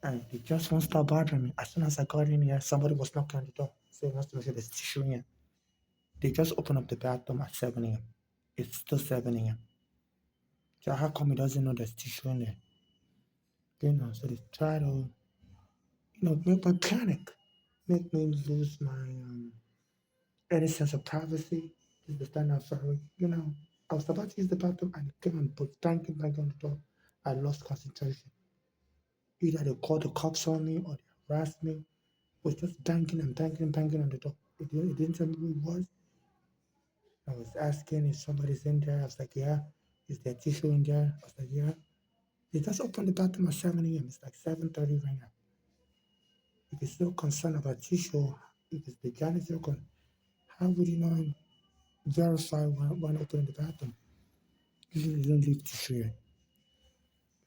And they just won't stop bothering me. As soon as I got in here, somebody was knocking on the door. Saying wants to make sure there's tissue in here. They just opened up the bathroom at 7 a.m. It's still 7 a.m. So how come he doesn't know there's tissue in there? So they try to, make me panic, make me lose my any sense of privacy. Just to stand outside, I was about to use the bathroom and it came and put banging back on the door. I lost concentration. Either they called the cops on me or they harassed me. It was just banging and banging and banging on the door. It didn't tell me who it was. I was asking if somebody's in there. I was like, yeah. Is there tissue in there? I was like, yeah. They just opened the bathroom at 7 a.m. It's like 7:30 right now. If you're still concerned about tissue, if it's the janitor, how would you not verify when opening the bathroom? Usually they don't leave tissue here.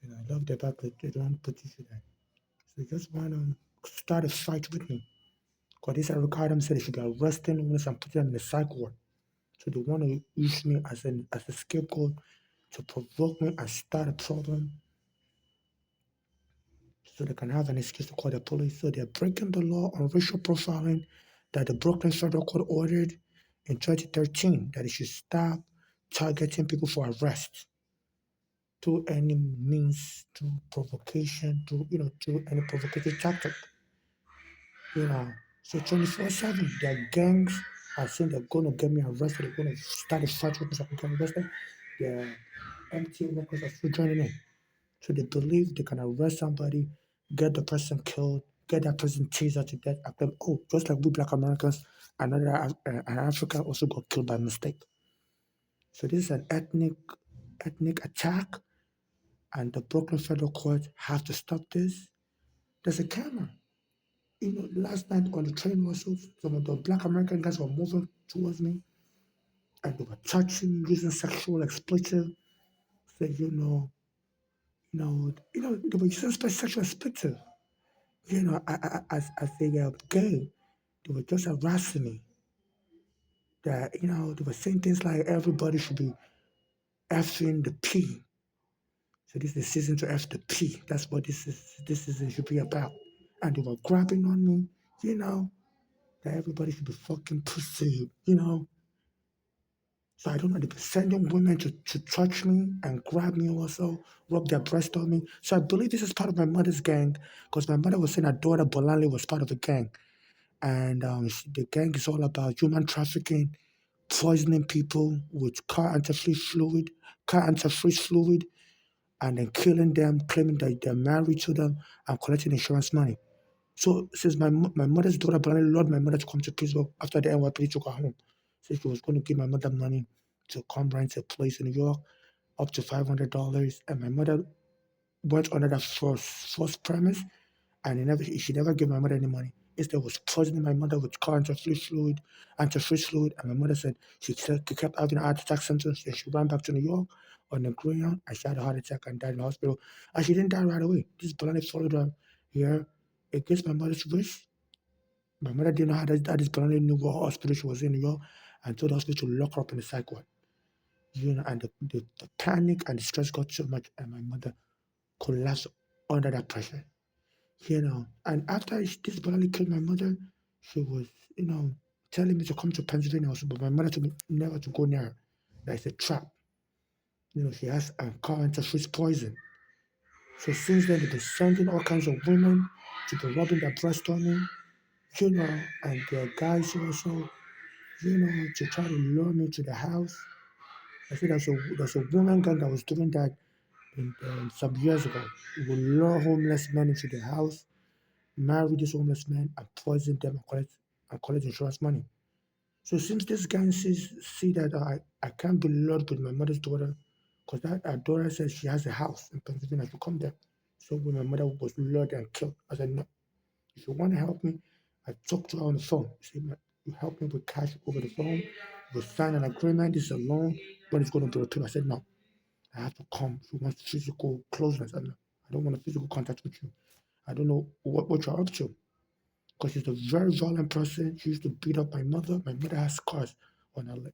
I love the back, but they don't put tissue there. So they just want to start a fight with me. Because this Ricardo said they should be arresting women and putting them in the psych ward. So they want to use me as a scapegoat to provoke me and start a problem so they can have an excuse to call the police. So they're breaking the law on racial profiling that the Brooklyn Federal Court ordered in 2013 that it should stop targeting people for arrest through any means, through provocation, through any provocative tactic. You know, so 24/7, their gangs are saying they're going to get me arrested. They're going to start a fight with me so I can get arrested. Their MTA workers are still joining in. So they believe they can arrest somebody, get the person killed, get that person tasered to death, and then, oh, just like we black Americans, an African also got killed by mistake. So this is an ethnic attack, and the Brooklyn Federal Court have to stop this. There's a camera. Last night on the train also, some of the black American guys were moving towards me and they were touching me, using sexual expletive. So, they were using sexual expletive. As they were gay, they were just harassing me. That, they were saying things like everybody should be effing the P. So this is the season to F the P. That's what this season should be about. And they were grabbing on me, that everybody should be fucking pussy, So I don't know, they be sending women to touch me and grab me also, rub their breast on me. So I believe this is part of my mother's gang, because my mother was saying her daughter Bolali was part of the gang. And the gang is all about human trafficking, poisoning people with car antifreeze fluid, and then killing them, claiming that they're married to them, and collecting insurance money. So since my mother's daughter Bolali lured my mother to come to Pittsburgh after the NYPD took her home, said she was going to give my mother money to come rent a place in New York, up to $500, and my mother went under that false premise, and she never gave my mother any money. Instead, was poisoning my mother with car antifreeze fluid, and my mother said she kept having heart attack symptoms, and she ran back to New York on the ground, and she had a heart attack and died in the hospital. And she didn't die right away. This Bolani followed her here against my mother's wish. My mother didn't know how this Bolani knew what hospital she was in New York, and told the hospital to lock her up in the psych ward. And the panic and the stress got so much, and my mother collapsed under that pressure. And after this brutally killed my mother, she was, telling me to come to Pennsylvania also, but my mother told me never to go near her. That it's a trap. She has a current of fish poison. So since then, they've been sending all kinds of women to be rubbing their breast on me, and there are guys also, to try to lure me to the house. I think there's a woman gang that was doing that some years ago. We would lure homeless men into the house, marry these homeless men, and poison them and collect insurance money. So since this guy see that I can't be lured with my mother's daughter, because that our daughter says she has a house in Pennsylvania, I should come there. So when my mother was lured and killed, I said, no, if you want to help me, I talked to her on the phone. She said, you help me with cash over the phone, we sign an agreement, this is a loan, when it's going to be returned. I said, no, I have to come. She wants physical closeness. I don't want a physical contact with you. I don't know what you're up to. Because she's a very violent person. She used to beat up my mother. My mother has scars on her leg.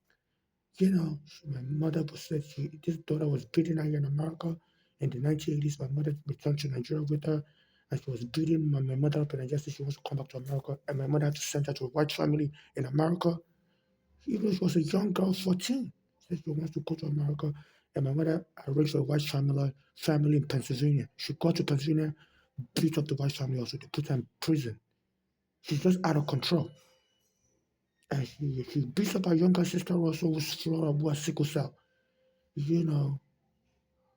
My mother was said this daughter was beaten her here in America in the 1980s. My mother returned to Nigeria with her, and she was beating my mother up, and I just said she wants to come back to America, and my mother had to send her to a white family in America. Even though she was a young girl, 14, she said she wants to go to America, and my mother arranged for a white family in Pennsylvania. She got to Pennsylvania, beat up the white family also. They put her in prison. She's just out of control. And she beats up her younger sister also, who's Flora, who has sickle cell, you know,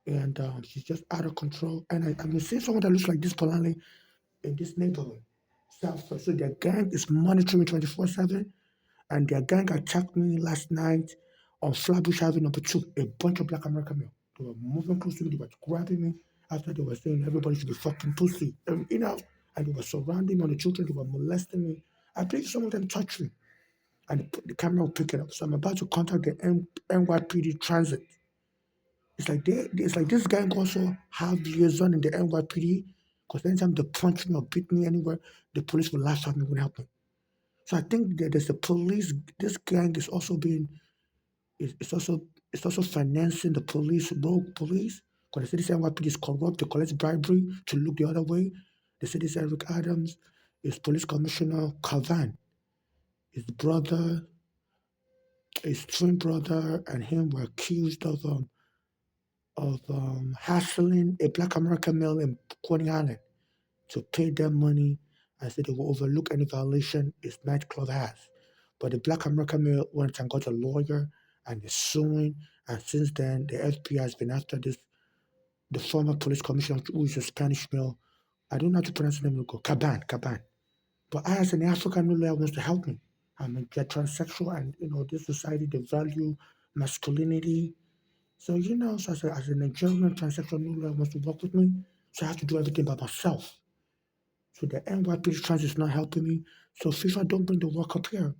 and she's just out of control. And I mean, seeing someone that looks like this politely in this neighborhood, South. So their gang is monitoring 24/7, and their gang attacked me last night on Flatbush Avenue number 2. A bunch of black American men. They were moving close to me, they were grabbing me after they were saying everybody should be fucking pussy. And they were surrounding me on the children, they were molesting me. I believe some of them touched me. And the camera will pick it up. So I'm about to contact the NYPD Transit. It's like this gang also have liaison in the NYPD, because anytime they punch me or beat me anywhere, the police will lash at me, won't help me. So I think that there's a police. This gang is also being it's also financing the police, rogue police. Because they say this NYPD is corrupt. They collect bribery to look the other way. They say this Eric Adams is police commissioner Cavan. His brother, his twin brother, and him were accused of hassling a black American male in Coney Island to pay them money and said they will overlook any violation his nightclub has. But the black American male went and got a lawyer and is suing. And since then, the FBI has been after the former police commissioner, who is a Spanish male. I don't know how to pronounce the name. Caban. But I, as an African lawyer, wants to help me. I'm a transsexual, and this society they value masculinity. So so as a Nigerian transsexual lawyer wants to work with me, so I have to do everything by myself. So the NYPD trans is not helping me. So FIFA, don't bring the work up here.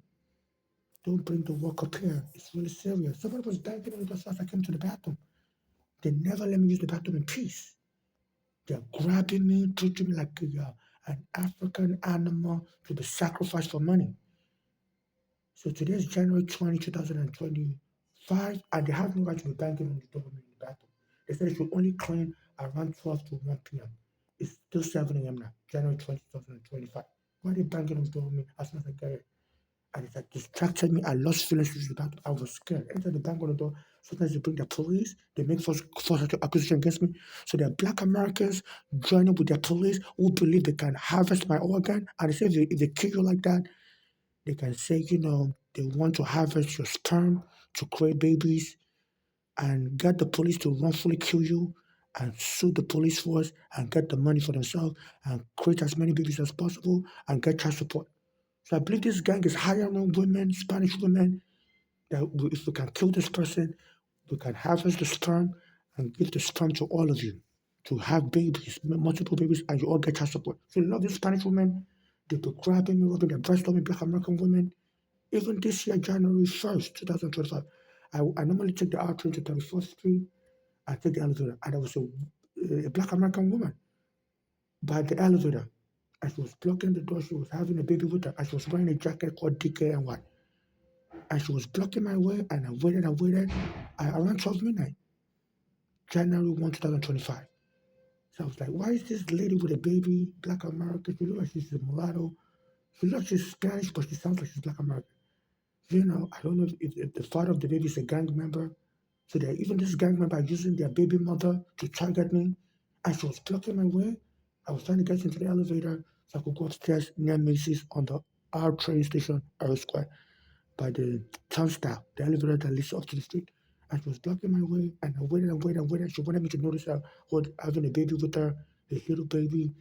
Don't bring the work up here. It's really serious. Somebody was banging on the door as I came to the bathroom. They never let me use the bathroom in peace. They're grabbing me, treating me like an African animal to be sacrificed for money. So today is January 20, 2025, and they have no right to be banging on the door of me in the bathroom. They said it should only clean around 12 to 1 p.m. It's still 7 a.m. now, January 20, 2025. Why are they banging on the door of me as soon as I get it? And it had distracted me. I lost feelings with the bathroom. I was scared. Anytime they bang on the door, sometimes they bring the police, they make false accusation against me. So there are black Americans joining with their police who believe they can harvest my organ. And they say if they kill you like that, they can say, they want to harvest your sperm to create babies and get the police to wrongfully kill you and sue the police force and get the money for themselves and create as many babies as possible and get child support. So I believe this gang is hiring women, Spanish women, that if we can kill this person, we can harvest the sperm and give the sperm to all of you to have babies, multiple babies, and you all get child support. So you love these Spanish women, they be grabbing me, rubbing their breast on me, black American women. Even this year, January 1st, 2025, I normally take the R train to 34th Street. I take the elevator, and there was a black American woman by the elevator. And she was blocking the door. She was having a baby with her, and she was wearing a jacket called DKNY. And she was blocking my way, and I waited. Around 12 midnight, January 1, 2025. So I was like, why is this lady with a baby, black American? She looks like she's a mulatto. She looks like she's Spanish, but she sounds like she's black American. I don't know if the father of the baby is a gang member. So that even this gang member using their baby mother to target me. And she was blocking my way. I was trying to get into the elevator so I could go upstairs near Macy's on the R train station, Earl Square, by the turnstile, the elevator that leads up to the street. And she was blocking my way. And I waited. She wanted me to notice her having a baby with her, a little baby,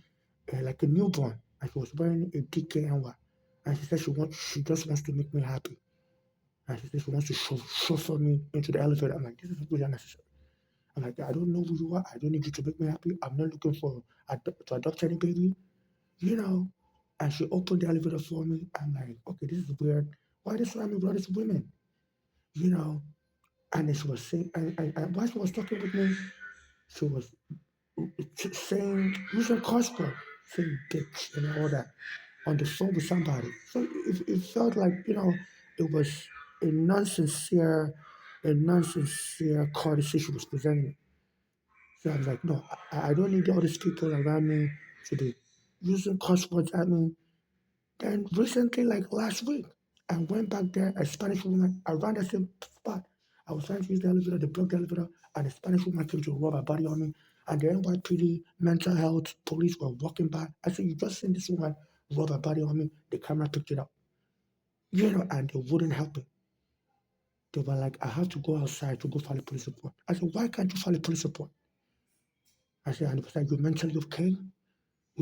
like a newborn. And she was wearing a DKNY. And she said she just wants to make me happy. And she said she wants to chauffeur me into the elevator. I'm like, this is really unnecessary. I'm like, I don't know who you are. I don't need you to make me happy. I'm not looking to adopt any baby, you know. And she opened the elevator for me. I'm like, okay, this is weird. Why this surround me with all these women, you know? And then she was saying, and while she was talking with me, she was saying, using curse word, saying bitch and all that on the phone with somebody. So it felt like, it was a non-sincere courtesy she was presenting. So I was like, no, I don't need all these people around me to be using curse words at me. Then recently, like last week, I went back there, a Spanish woman around the same spot. I was trying to use the elevator, they broke the elevator, and a Spanish woman came to rub her body on me. And the NYPD mental health police were walking by. I said, "You just seen this woman rub her body on me." The camera picked it up. And they wouldn't help me. They were like, "I have to go outside to go file a police report." I said, "Why can't you file a police report?" I said, and it was like, "You mentally okay?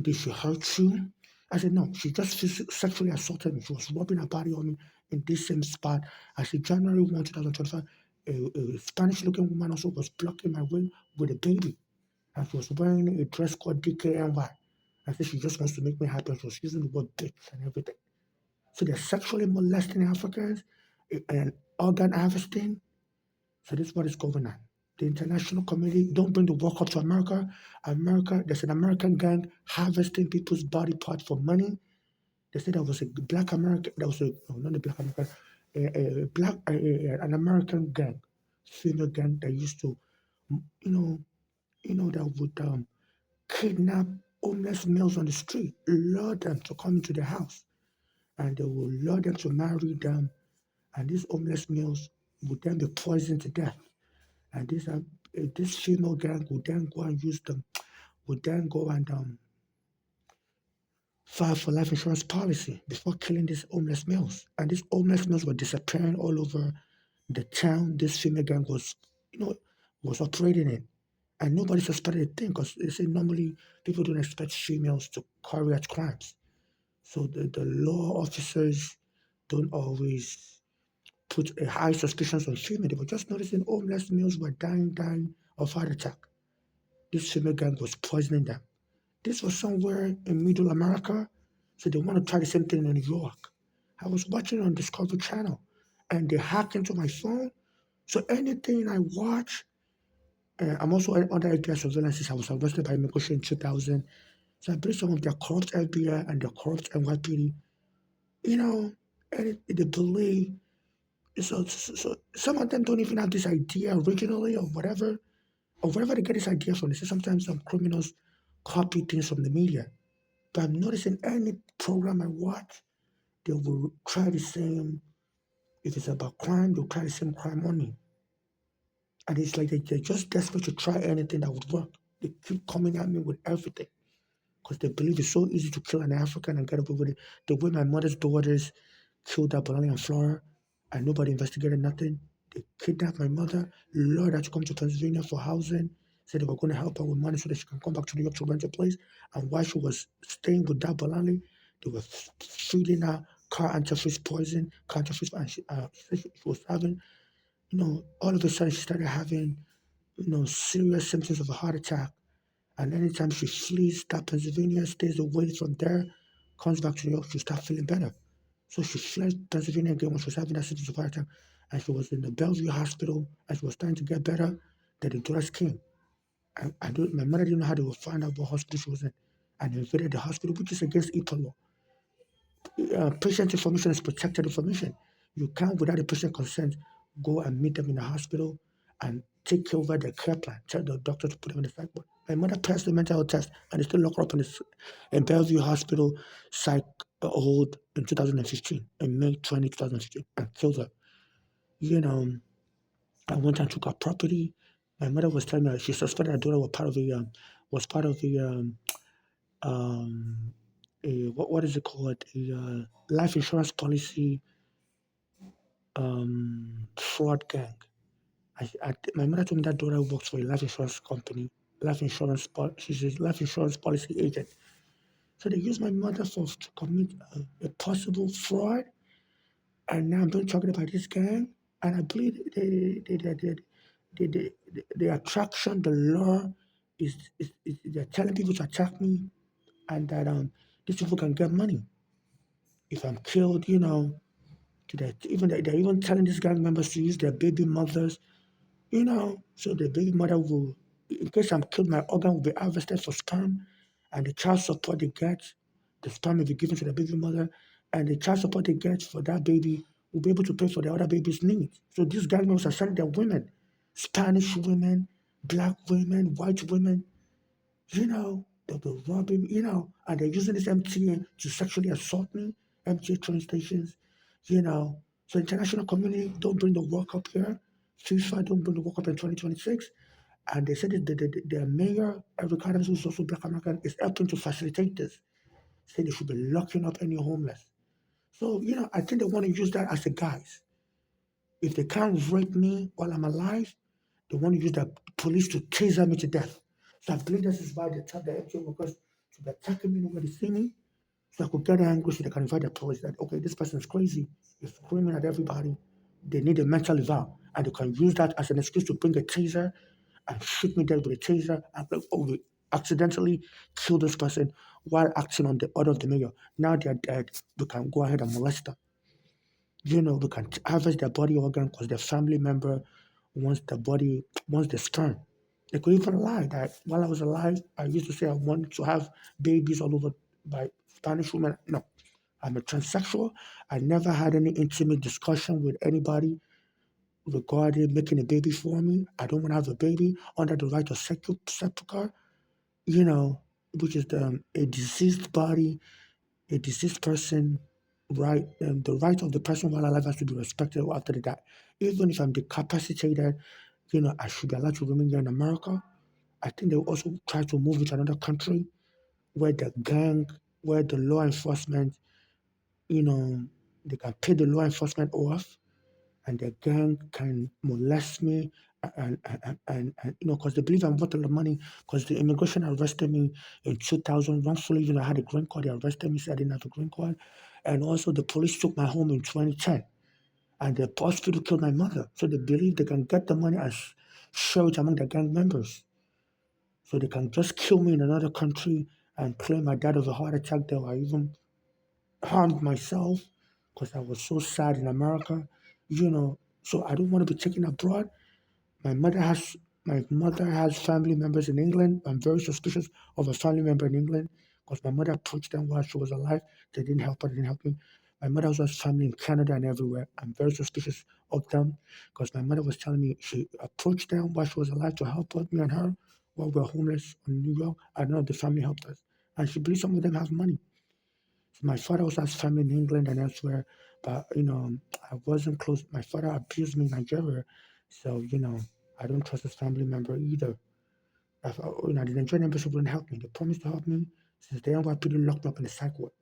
Did she hurt you?" I said, "No, she just sexually assaulted me. She was rubbing her body on me in this same spot." I said, January 1, 2025, a Spanish looking woman also was blocking my way with a baby. And she was wearing a dress called DKNY. I said, she just wants to make me happy. She was using the word bitch and everything. So they're sexually molesting Africans and organ harvesting. So this is what is going on. The international community don't bring the work up to America. America, there's an American gang harvesting people's body parts for money. They said there was a black American, there was a, no, not a black American, an American gang, female gang that used to, you know, that would kidnap homeless males on the street, lure them to come into the house, and they will lure them to marry them, and these homeless males would then be poisoned to death. And this female gang would then go and use them, would then go and file for life insurance policy before killing these homeless males. And these homeless males were disappearing all over the town this female gang you know, was operating in. And nobody suspected a thing because they say normally people don't expect females to carry out crimes. So the law officers don't always put a high suspicions on female. They were just noticing homeless males were dying of heart attack. This female gang was poisoning them. This was somewhere in Middle America, so they want to try the same thing in New York. I was watching on Discovery Channel, and they hacked into my phone. So anything I watch, I'm also under FBI surveillance since I was arrested by immigration in 2000. So I believe some of their corrupt FBI and their corrupt NYPD, and they believe. So some of them don't even have this idea originally or wherever they get this idea from. They say sometimes some criminals copy things from the media. But I'm noticing any program I watch, they will try the same. If it's about crime, they'll try the same crime on me. And it's like they're just desperate to try anything that would work. They keep coming at me with everything because they believe it's so easy to kill an African and get away with it. The way my mother's daughters killed that Bolani and Flora and nobody investigated nothing. They kidnapped my mother, lured her to come to Pennsylvania for housing, said they were going to help her with money so that she can come back to New York to rent a place. And while she was staying with that Bolani, they were feeding her car antifreeze poison, car antifreeze, and she was having, all of a sudden she started having, serious symptoms of a heart attack. And anytime she flees that Pennsylvania, stays away from there, comes back to New York, she start feeling better. So she fled Pennsylvania again when she was having that symptoms of heart attack, and she was in the Bellevue Hospital, and she was starting to get better. Then the drugs came. My mother didn't know how they would find out what hospital she was in, and they invaded the hospital, which is against HIPAA law. Patient information is protected information. You can't, without the patient consent, go and meet them in the hospital and take over their care plan. Tell the doctor to put them in the psych ward. My mother passed the mental health test and they still locked her up in Bellevue Hospital psych hold in 2015, in May 2015, and killed her. You know, I went and took her property. My mother was telling me that she suspected her daughter was part of the um, what is it called? A life insurance policy fraud gang. My mother told me that daughter works for a life insurance company, she's a life insurance policy agent. So they used my mother to commit a possible fraud, and now I'm being talking about this gang, and I believe the attraction, the lure is they're telling people to attack me, and that these people can get money if I'm killed, they're even telling these gang members to use their baby mothers, so the baby mother will, in case I'm killed, my organ will be harvested for sperm, and the child support they get, the sperm will be given to the baby mother, and the child support they get for that baby will be able to pay for the other baby's needs. So these gang members are selling their women, Spanish women, black women, white women, They'll be robbing, and they're using this MTA to sexually assault me, MTA train stations, you know. So international community, don't bring the World Cup here. FIFA, don't bring the World Cup in 2026. And they said that the mayor, Eric Adams, who's also Black American, is helping to facilitate this. Say they should be locking up any homeless. So, I think they want to use that as a guise. If they can't rape me while I'm alive, they want to use the police to taser me to death. So I believe this is why they tell the MTA workers to be attacking me when they see me. So I could get angry so they can invite the police that, okay, this person is crazy. He's screaming at everybody. They need a mental eval. And they can use that as an excuse to bring a taser and shoot me dead with a taser and we accidentally kill this person while acting on the order of the mayor. Now they're dead. We can go ahead and molest them. We can harvest their body organ because their family member wants the sperm. They could even lie that while I was alive, I used to say I wanted to have babies all over by Spanish women. No, I'm a transsexual. I never had any intimate discussion with anybody regarding making a baby for me. I don't want to have a baby under the right of sepulchre, you know, which is a deceased body, a deceased person, right? And the right of the person while alive has to be respected after they die. Even if I'm decapacitated, I should be allowed to remain here in America. I think they will also try to move me to another country where the gang, where the law enforcement, you know, they can pay the law enforcement off and the gang can molest me and because they believe I'm worth a lot of money because the immigration arrested me in 2000 wrongfully, even though I had a green card. They arrested me, said I didn't have a green card. And also the police took my home in 2010 and the hospital killed my mother. So they believe they can get the money and share it among the gang members. So they can just kill me in another country and claim my dad was a heart attack there. I even harmed myself because I was so sad in America, So I don't want to be taken abroad. My mother has my mother has family members in England. I'm very suspicious of a family member in England because my mother approached them while she was alive. They didn't help her, they didn't help me. My mother also has family in Canada and everywhere. I'm very suspicious of them because my mother was telling me she approached them while she was alive to help me and her while we were homeless in New York. I know the family helped us. And she believes some of them have money. My father also has family in England and elsewhere, but I wasn't close. My father abused me in Nigeria, so I don't trust his family member either. The Nigerian embassy wouldn't help me. They promised to help me since the NYPD locked me up in the psych ward,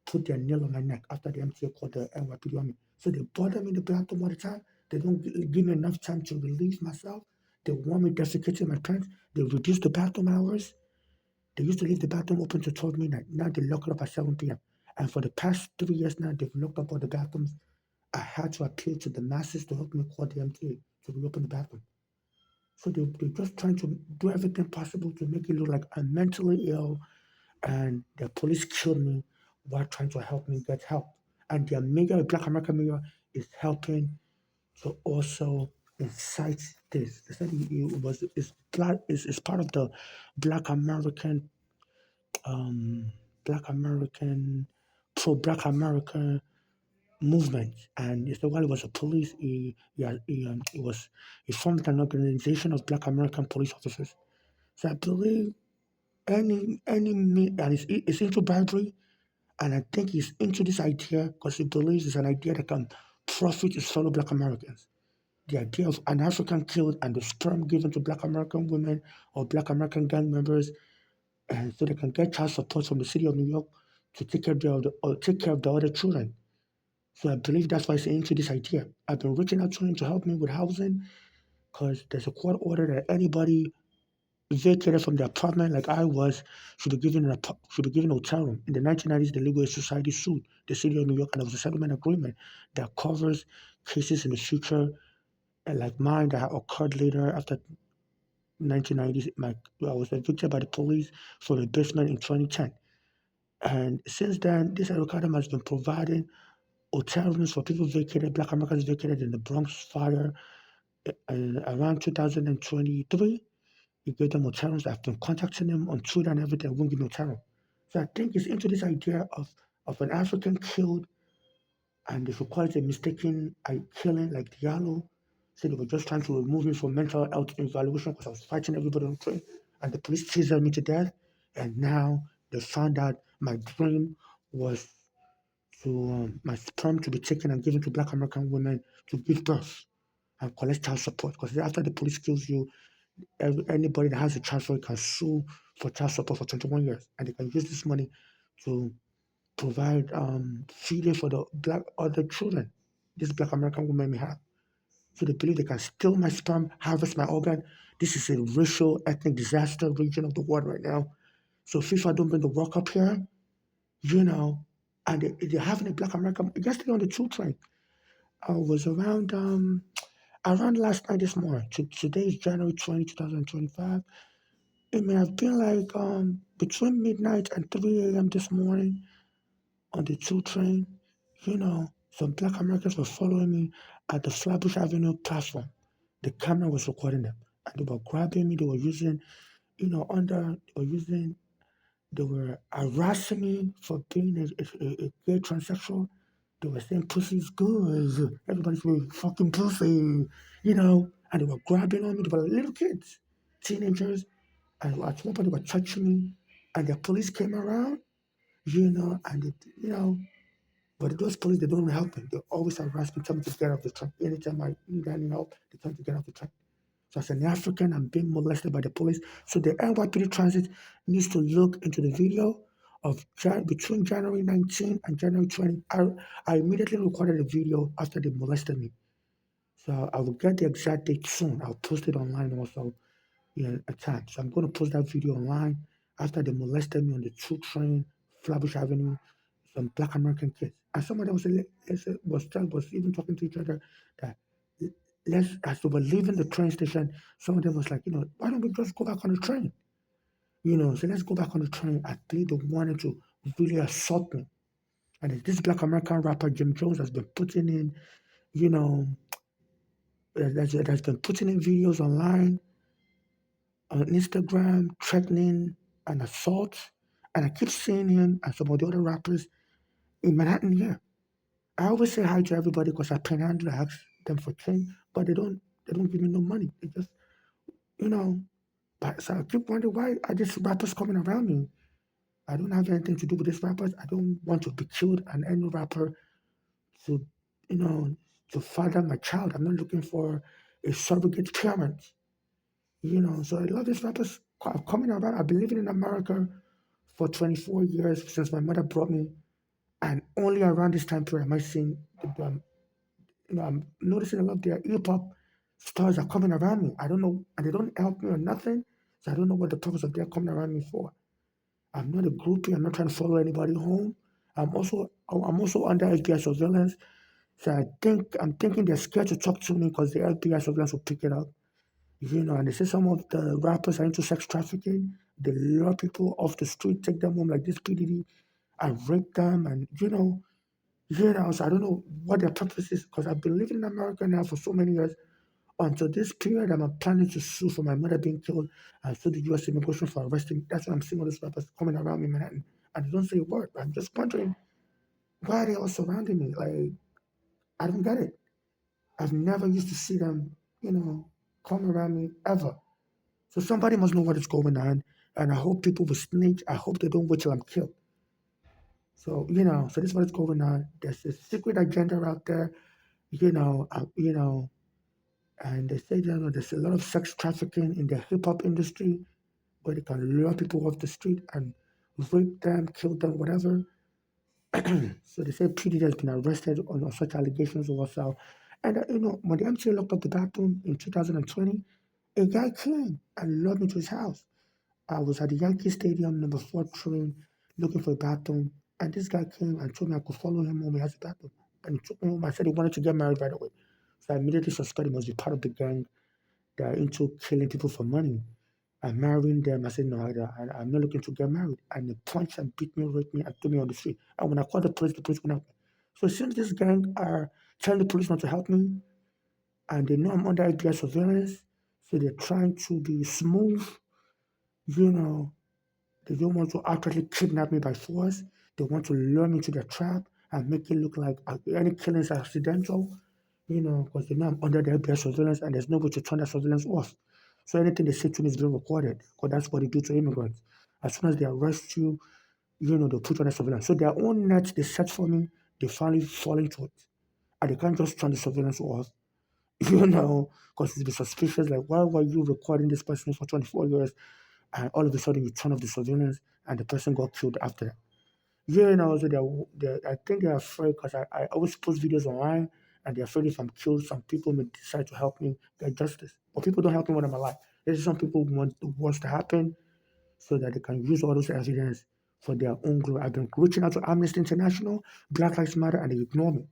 put their nail on my neck after the MTA called the NYPD on me. So they bother me in the bathroom all the time. They don't give me enough time to release myself. They want me desiccating my pants. They reduce the bathroom hours. They used to leave the bathroom open till 12 midnight. Now they lock it up at 7 p.m. And for the past 3 years now, they've locked up all the bathrooms. I had to appeal to the masses to help me call the MTA to reopen the bathroom. So they're just trying to do everything possible to make it look like I'm mentally ill and the police killed me while trying to help me get help. And their mayor, Black American mayor, is helping to also incite this. They said is part of the Black American um, Black American, pro Black America movement. And he said while he was a police, he formed an organization of Black American police officers. So I believe and he's into bribery, and I think he's into this idea because he believes it's an idea that can profit his fellow Black Americans. The idea of an African killed and the sperm given to Black American women or Black American gang members and so they can get child support from the city of New York to take care of the other children. So I believe that's why he's into this idea. I've been reaching out to him to help me with housing because there's a court order that anybody vacated from the apartment like I was should be given a hotel room. In the 1990s, the Legal Aid Society sued the city of New York, and there was a settlement agreement that covers cases in the future, like mine that occurred later after 1990s. I was evicted by the police from a basement in 2010. And since then, this Academy has been providing hotel rooms for people vacated, Black Americans vacated in the Bronx fire around 2023. He gave them hotel rooms. I've been contacting them on Twitter and everything. Won't give me hotel room. So I think it's into this idea of an African killed, and they should call it a mistaken killing like Diallo. So they were just trying to remove me from mental health evaluation because I was fighting everybody on train, and the police tasered me to death. And now they found out my dream was to my sperm to be taken and given to Black American women to give birth and collect child support. Because after the police kills you, anybody that has a child support can sue for child support for 21 years, and they can use this money to provide feeding for the black other children these Black American women may have. So they believe they can steal my sperm, harvest my organ. This is a racial, ethnic disaster region of the world right now. So FIFA don't bring the World Cup here, you know, and they're having a Black American. Yesterday on the 2 train, I was around last night this morning. Today is January 20, 2025. It may have been like between midnight and 3 a.m. this morning on the 2 train. Some Black Americans were following me at the Flatbush Avenue platform. The camera was recording them, and they were grabbing me. They were using, they were harassing me for being a gay transsexual. They were saying pussy's good. Everybody's saying fucking pussy. And they were grabbing on me. They were like little kids, teenagers. And at one point they were touching me. And the police came around, and but those police, they don't help me. They always harass me, tell me to get off the train. Anytime I need any help, they tell me to get off the train. So as an African, I'm being molested by the police. So the NYPD Transit needs to look into the video of between January 19 and January 20. I immediately recorded a video after they molested me. So I will get the exact date soon. I'll post it online also attached. So I'm going to post that video online after they molested me on the 2 train, Flatbush Avenue, some Black American kids. And some of them was even talking to each other that as they were leaving the train station, some of them was like, why don't we just go back on the train? So let's go back on the train. I think they wanted to really assault me. And this Black American rapper, Jim Jones, has been putting in, you know, has been putting in videos online on Instagram, threatening an assault. And I keep seeing him and some of the other rappers in Manhattan here. I always say hi to everybody because I panhandle, I ask them for change, but they don't give me no money. They just, you know, but so I keep wondering why are these rappers coming around me? I don't have anything to do with these rappers. I don't want to be killed and any rapper to, you know, to father my child. I'm not looking for a surrogate parent. So a lot of these rappers are coming around. I've been living in America for 24 years since my mother brought me, and only around this time period am I seeing, I'm noticing a lot of their hip hop stars are coming around me. I don't know, and they don't help me or nothing. So I don't know what the purpose of their coming around me for. I'm not a groupie. I'm not trying to follow anybody home. I'm also under FBI surveillance. So I'm thinking they're scared to talk to me because the FBI surveillance will pick it up. And they say some of the rappers are into sex trafficking. They lure people off the street, take them home like this PDD, and rape them. And so I don't know what their purpose is because I've been living in America now for so many years. Until this period, I'm planning to sue for my mother being killed and sue the U.S. immigration for arresting. That's why I'm seeing all these rappers coming around me in Manhattan. And they don't say a word. I'm just wondering why are they all surrounding me? Like, I don't get it. I've never used to see them, come around me ever. So somebody must know what is going on. And I hope people will snitch. I hope they don't wait till I'm killed. So this is what is going on. There's a secret agenda out there, and they say there's a lot of sex trafficking in the hip hop industry where they can lure people off the street and rape them, kill them, whatever. So they say PD has been arrested on such allegations also. And when the MTA locked up the bathroom in 2020, a guy came and lured me to his house. I was at the Yankee Stadium, number 4 train, looking for a bathroom. And this guy came and told me I could follow him home. He has a bathroom. And he took me home. I said he wanted to get married right away. So I immediately suspected he must be part of the gang that are into killing people for money and marrying them. I said, no, I'm not looking to get married. And they punched and beat me, raped me, and threw me on the street. And when I called the police went out. So since this gang are telling the police not to help me, and they know I'm under FBI surveillance, so they're trying to be smooth, you know, they don't want to actually kidnap me by force. They want to lure me to their trap and make it look like any killing is accidental, because they know I'm under the FBI surveillance and there's no way to turn that surveillance off. So anything they say to me is being recorded because that's what they do to immigrants. As soon as they arrest you, they put you under surveillance. So their own net they set for me, they finally fall into it. And they can't just turn the surveillance off, because it's be suspicious. Like, why were you recording this person for 24 years and all of a sudden you turn off the surveillance and the person got killed after that? So I think they're afraid because I always post videos online and they're afraid if I'm killed, some people may decide to help me get justice. But people don't help me when I'm alive. There's some people who want the worst to happen so that they can use all those evidence for their own glory. I've been reaching out to Amnesty International, Black Lives Matter, and they ignore me.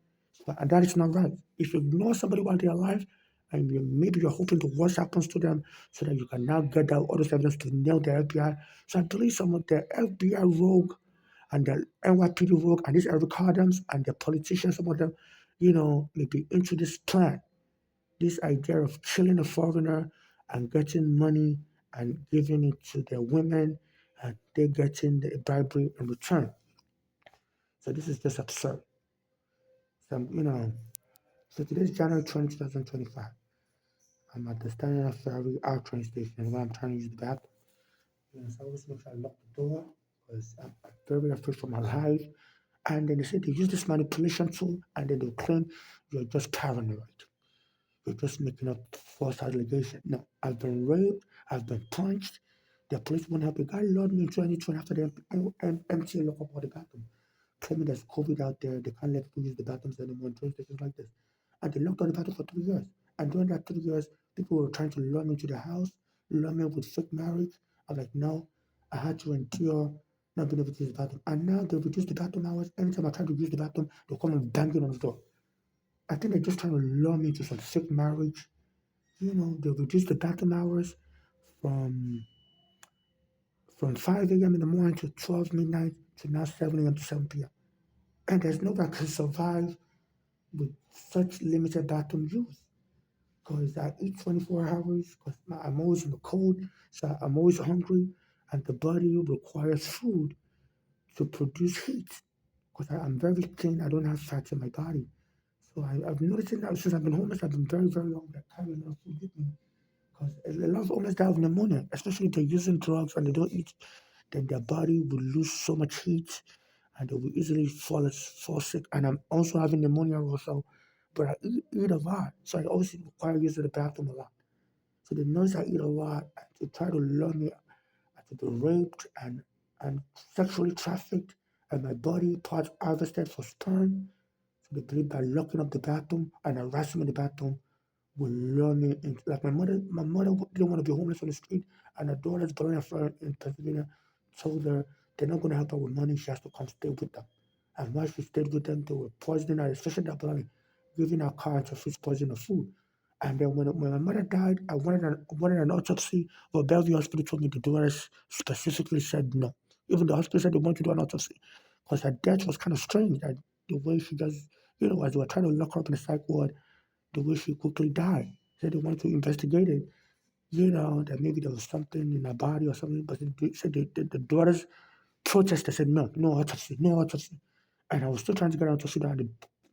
And that is not right. If you ignore somebody while they're alive, and maybe you're hoping the worst happens to them so that you can now get that all those evidence to nail the FBI. So I believe some of the FBI rogue and the NYPD rogue and these Eric Adams and the politicians, some of them, maybe into this plan, this idea of killing a foreigner and getting money and giving it to their women and they getting the bribery in return. So this is just absurd. So today's January 20, 2025. I'm at the Standing Ferry R train station where I'm trying to use the bathroom. So I always make sure I lock the door because I'm very afraid for my life. And then they say they use this manipulation tool and then they'll claim you're just paranoid. You're just making up false allegation. No, I've been raped, I've been punched. The police won't help me. God lured me in 2020 after the MTA lock up all the bathroom, claiming there's COVID out there. They can't let people use the bathrooms anymore in train stations like this. And they locked down the bathroom for 3 years. And during that 3 years, people were trying to lure me into the house, lure me with fake marriage. I'm like, no, I had to endure not being able to use the bathroom. And now they reduce the bathroom hours. Anytime I try to use the bathroom, they'll come and bang it on the door. I think they're just trying to lure me into some fake marriage. They reduced the bathroom hours from 5 a.m. in the morning to 12 midnight to now 7 a.m. to 7 p.m. And there's no one can survive with such limited bathroom use because I eat 24 hours because I'm always in the cold, so I'm always hungry, and the body requires food to produce heat because I'm very thin. I don't have fat in my body. So I've noticed that since I've been homeless, I've been very, very hungry. I carry a lot of food with me. Because a lot of homeless die of pneumonia, especially if they're using drugs and they don't eat, then their body will lose so much heat and they will easily fall sick. And I'm also having pneumonia also, but I eat a lot. So I also require using the bathroom a lot. So they notice I eat a lot and to try to lure me to be raped and sexually trafficked and my body parts harvested for sperm. So they believe by locking up the bathroom and harassing me in the bathroom will lure me into like my mother didn't want to be homeless on the street and her daughter's brother friend in Pennsylvania told her they're not gonna help her with money, she has to come stay with them. And while she stayed with them, they were poisoning her, especially that brother, giving her car to fish poison her food. And then when my mother died, I wanted an autopsy, but Bellevue Hospital told me the doctors specifically said no. Even the hospital said they wanted to do an autopsy because her death was kind of strange. That the way she just, as they were trying to lock her up in the psych ward, the way she quickly died. Said they wanted to investigate it, that maybe there was something in her body or something, but they said the daughters protested, said no, no autopsy, no autopsy. And I was still trying to get an autopsy done. The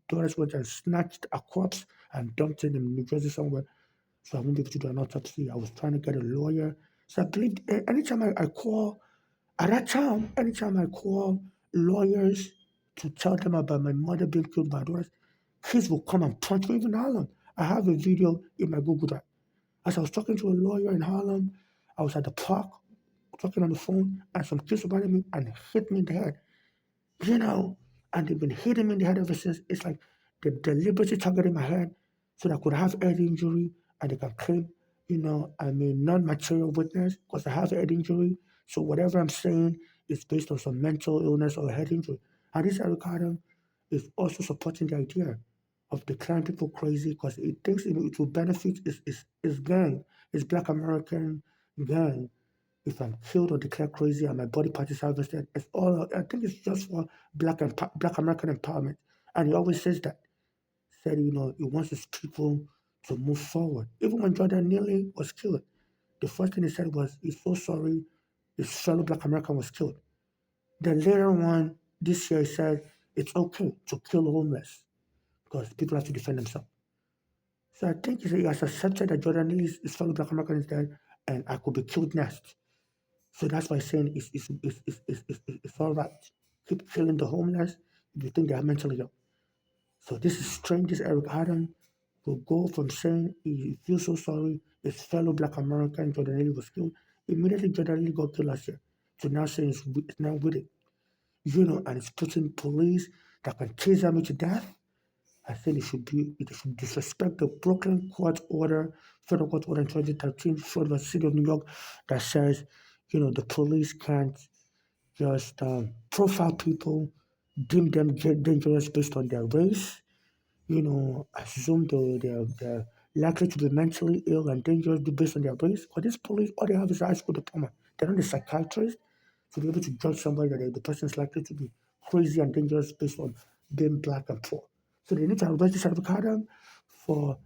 daughters went and snatched a corpse and dumped it in New Jersey somewhere. So I won't be able to do an autopsy. I was trying to get a lawyer. So I believe anytime I call, at that time, anytime I call lawyers to tell them about my mother being killed by daughters, kids will come and punch me even in Harlem. I have a video in my Google Drive. As I was talking to a lawyer in Harlem, I was at the park talking on the phone, and some kids surrounded me and hit me in the head. You know, and they've been hitting me in the head ever since. It's like they deliberately targeted my head so that I could have head injury and they can claim, I'm a non-material witness because I have a head injury. So whatever I'm saying is based on some mental illness or head injury. And this Eric Adam is also supporting the idea of declaring people crazy because it thinks it will benefit its gang, its Black American gang. If I'm killed or declared crazy and my body part is harvested, it's all. I think it's just for Black American empowerment. And he always says that. Said he wants his people to move forward. Even when Jordan Neely was killed, the first thing he said was he's so sorry his fellow Black American was killed. Then later on this year he said it's okay to kill homeless because people have to defend themselves. So I think he has accepted that Jordan Neely's his fellow Black American is dead and I could be killed next. So that's why saying it's all right. Keep killing the homeless if you think they are mentally ill. So this is strange. This Eric Adam will go from saying he feels so sorry his fellow Black American Jordan Lee was killed. Immediately Jordan Lee got killed last year. So now saying it's now with it. And it's putting police that can chase me to death. I think it should disrespect the Brooklyn court order, federal court order in 2013 for the city of New York that says, the police can't just profile people, deem them dangerous based on their race, assume they're likely to be mentally ill and dangerous based on their race. But this police, all they have is a high school diploma. They're not a psychiatrist to be able to judge somebody that the person is likely to be crazy and dangerous based on being black and poor. So they need to arrest this avocado for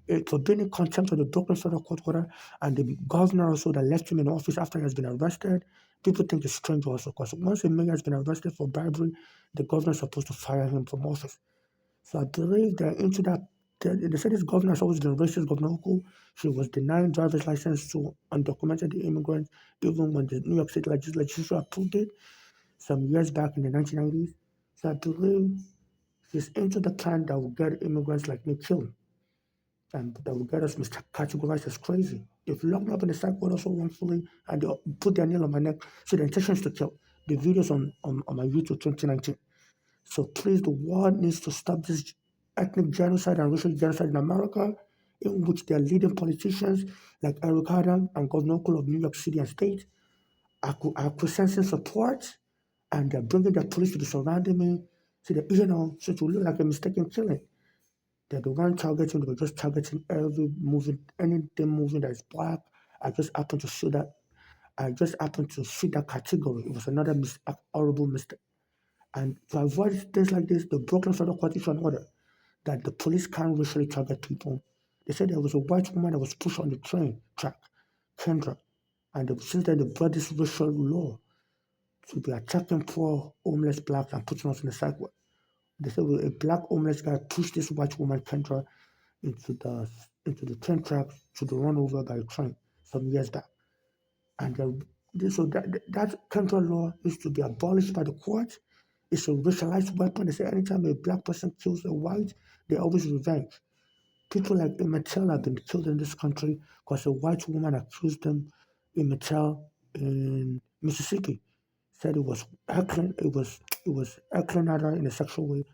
being in contempt of the Brooklyn Federal Court order, and the governor also that left him in office after he has been arrested. People think it's strange also because once a mayor has been arrested for bribery, the governor is supposed to fire him from office. So I believe they're into that. They said this governor has always been racist. Governor Hochul, she was denying driver's license to undocumented immigrants, even when the New York State legislature approved it some years back in the 1990s. So I believe she's into the plan that will get immigrants like me killed and that will get us categorized as crazy. They've locked me up in the psych ward also wrongfully and they put their nail on my neck. So the intention is to kill. The videos on my YouTube 2019. So please, the world needs to stop this ethnic genocide and racial genocide in America, in which their leading politicians like Eric Adam and Governor Hochul of New York City and State are presenting support and they're bringing their police to be surrounding me. So that, so it will look like a mistaken killing. They're the one targeting, they were just targeting every moving, anything moving that is black. I just happened to see that. I just happened to fit that category. It was another horrible mistake. And to avoid things like this, the Brooklyn Federal Court issued an order that the police can't racially target people. They said there was a white woman that was pushed on the train track, Kendra, and since then they brought this racial law to be attacking poor homeless blacks and putting us in the sidewalk. They said well, a black homeless guy pushed this white woman, Kendra, into the train tracks to be run over by a train some years back. And so that Kendra law needs to be abolished by the court. It's a racialized weapon. They say anytime a black person kills a white, they always revenge. People like Emmett Till have been killed in this country because a white woman accused them, Emmett Till, in Mississippi. Said it was heckling at her in a sexual way,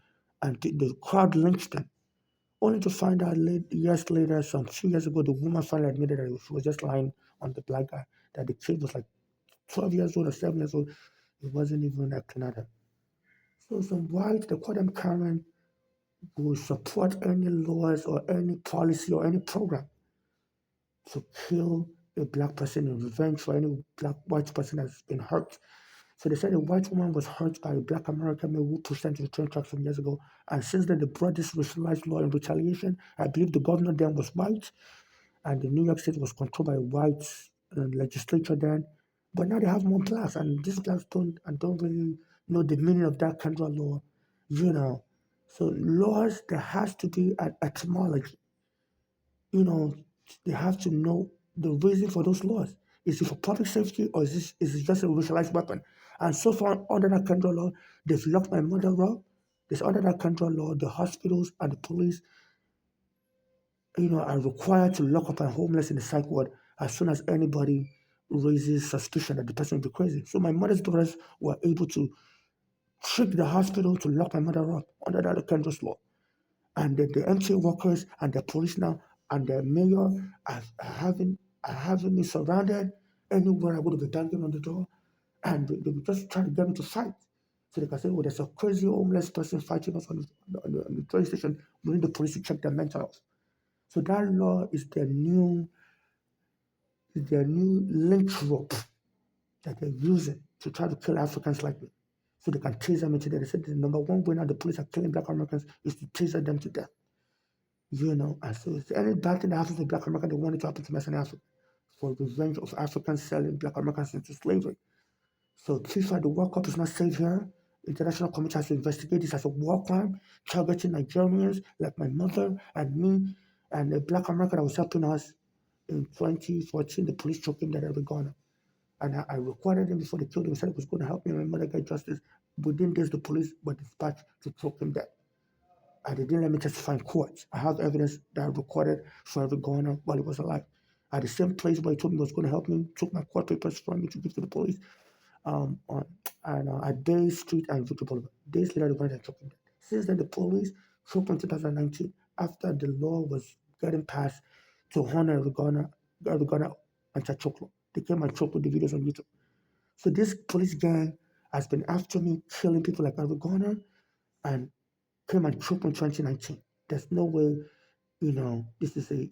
and the crowd lynched them. Only to find out years later, some few years ago, the woman finally admitted that she was just lying on the black guy. That the kid was like 12 years old or 7 years old. It wasn't even heckling at her. So some whites, they call them Karen, will support any laws or any policy or any program to kill a black person in revenge for any black white person that's been hurt. So they said a white woman was hurt by a black American male who pushed her into the train track some years ago. And since then, they brought this racialized law in retaliation. I believe the governor then was white, and the New York State was controlled by a white legislature then. But now they have more blacks, and these blacks don't really know the meaning of that kind of law, you know. So laws, there has to be an etymology. You know, they have to know the reason for those laws. Is it for public safety or is it just a racialized weapon? And so far, under that country law, they've locked my mother up. There's under that country law, the hospitals and the police, are required to lock up a homeless in the psych ward as soon as anybody raises suspicion that the person will be crazy. So my mother's brothers were able to trick the hospital to lock my mother up under that country's law. And the MTA workers and the police now and the mayor are having me surrounded. Anywhere I would be banging on the door, and they would just try to get me to fight. So they can say, "Oh, there's a crazy homeless person fighting us on the train station. We need the police to check their mental health." So that law is their new lynch rope that they're using to try to kill Africans like me. So they can taser me to death. They said the number one way now the police are killing black Americans is to taser them to death. And so if any bad thing that happens to black Americans, they want it to happen to Western Africa for revenge of Africans selling black Americans into slavery. So FIFA, the World Cup is not safe here. International community has to investigate this as a war crime, targeting Nigerians like my mother and me and a black American that was helping us in 2014. The police choked him dead at Ghana. And I recorded him before they killed him. Said it was going to help me and my mother get justice. Within days, the police were dispatched to choke him dead. And they didn't let me testify in court. I have evidence that I recorded for every governor while he was alive. At the same place where he told me he was going to help me, took my court papers from me to give to the police on and at Day Street and Victory Boulevard. Days later, they went and choked him dead. Since then, the police choked him in 2019 after the law was getting passed to honor every governor and Chachoklo. They came and choked with the videos on YouTube. So this police gang has been after me, killing people like Aragona, and came and choked in 2019. There's no way, this is a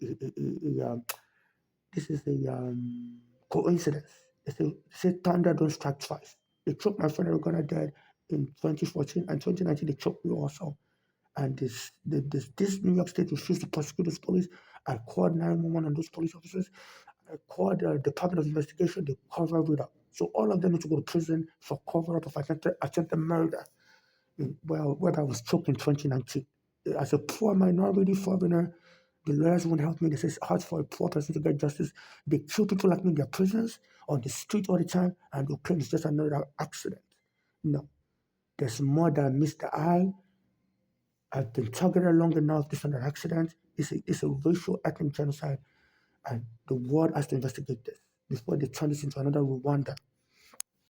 coincidence. They say thunder don't strike twice. They choked my friend Aragona dead in 2014 and 2019. They choked me also. And this New York State refused to prosecute those police. I called 911 on those police officers. I called the Department of Investigation. They covered it up. So all of them need to go to prison for cover up of attempted murder. Where I was choked in 2019. As a poor minority foreigner, the lawyers won't help me. They say it's hard for a poor person to get justice. They kill people like me in their prisons, on the street all the time, and they'll claim it's just another accident. No, there's more than meets the eye. I've been targeted long enough. This is an accident. It's a racial ethnic genocide, and the world has to investigate this before they turn this into another Rwanda.